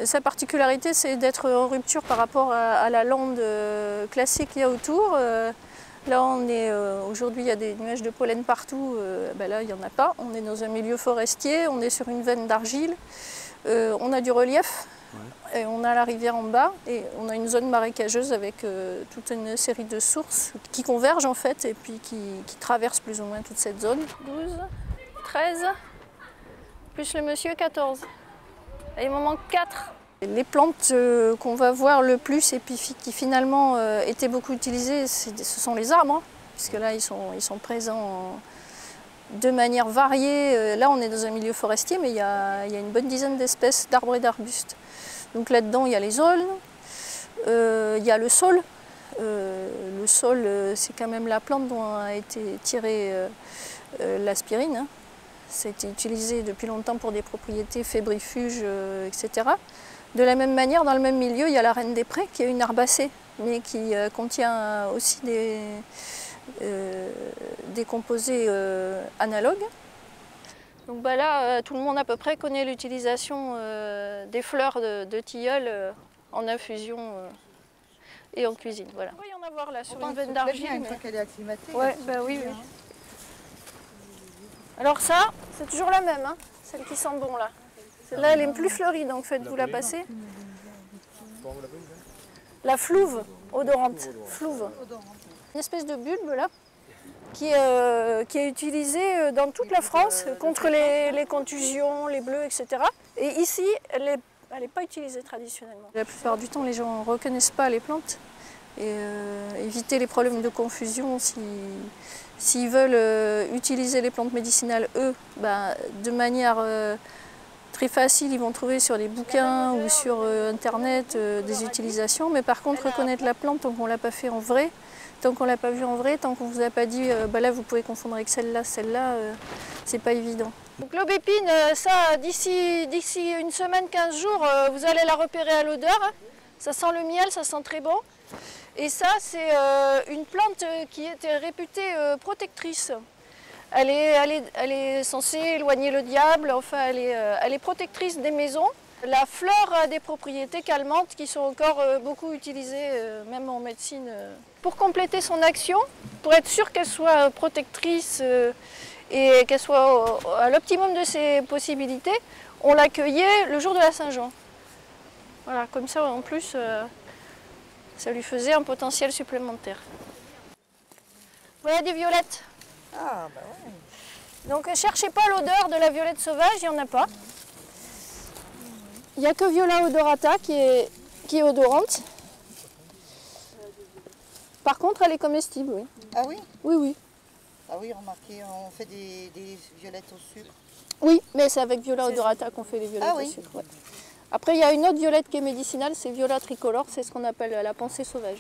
Sa particularité, c'est d'être en rupture par rapport à la lande classique qu'il y a autour. Là, aujourd'hui, il y a des nuages de pollen partout. Là, il n'y en a pas. On est dans un milieu forestier, on est sur une veine d'argile. On a du relief, ouais. Et on a la rivière en bas et on a une zone marécageuse avec toute une série de sources qui convergent en fait et puis qui traversent plus ou moins toute cette zone. 12, 13, plus le monsieur 14. Et il m'en manque 4. Les plantes qu'on va voir le plus et puis qui finalement étaient beaucoup utilisées, ce sont les arbres, hein, puisque là ils sont présents de manière variée. Là on est dans un milieu forestier, mais il y a une bonne dizaine d'espèces d'arbres et d'arbustes. Donc là-dedans il y a les aulnes, il y a le saule. Le saule, c'est quand même la plante dont a été tirée l'aspirine. Hein. Ça a été utilisé depuis longtemps pour des propriétés fébrifuges, etc. De la même manière, dans le même milieu, il y a la reine des prés, qui est une herbacée, mais qui contient aussi des composés analogues. Donc là, tout le monde à peu près connaît l'utilisation des fleurs de tilleul en infusion et en cuisine. Voilà. Il va y en avoir là sur une veine d'argile. Une fois qu'elle est acclimatée. Ouais, oui, oui. Alors ça, c'est toujours la même, hein, celle qui sent bon là. Celle-là, elle est plus fleurie, donc faites-vous la passer. La flouve odorante. Flouve. Une espèce de bulbe là, qui est utilisée dans toute la France contre les contusions, les bleus, etc. Et ici, elle n'est pas utilisée traditionnellement. La plupart du temps, les gens ne reconnaissent pas les plantes. Et éviter les problèmes de confusion s'ils veulent utiliser les plantes médicinales, eux, de manière très facile, ils vont trouver sur les bouquins ou sur internet des utilisations, mais par contre reconnaître la plante tant qu'on ne l'a pas fait en vrai, tant qu'on ne l'a pas vue en vrai, tant qu'on ne vous a pas dit là vous pouvez confondre avec celle-là, c'est pas évident. Donc l'aubépine, ça d'ici une semaine, 15 jours, vous allez la repérer à l'odeur. Ça sent le miel, ça sent très bon. Et ça, c'est une plante qui était réputée protectrice. Elle est censée éloigner le diable, enfin elle est protectrice des maisons. La fleur a des propriétés calmantes qui sont encore beaucoup utilisées, même en médecine. Pour compléter son action, pour être sûr qu'elle soit protectrice et qu'elle soit à l'optimum de ses possibilités, on la cueillait le jour de la Saint-Jean. Voilà, comme ça en plus, ça lui faisait un potentiel supplémentaire. Voilà des violettes. Ah, bah ouais. Donc ne cherchez pas l'odeur de la violette sauvage, il n'y en a pas. Il n'y a que Viola odorata qui est odorante. Par contre, elle est comestible, oui. Ah oui? Oui, oui. Ah oui, remarquez, on fait des violettes au sucre. Oui, mais c'est avec Viola odorata qu'on fait les violettes au sucre. Ouais. Après, il y a une autre violette qui est médicinale, c'est Viola tricolore, c'est ce qu'on appelle la pensée sauvage.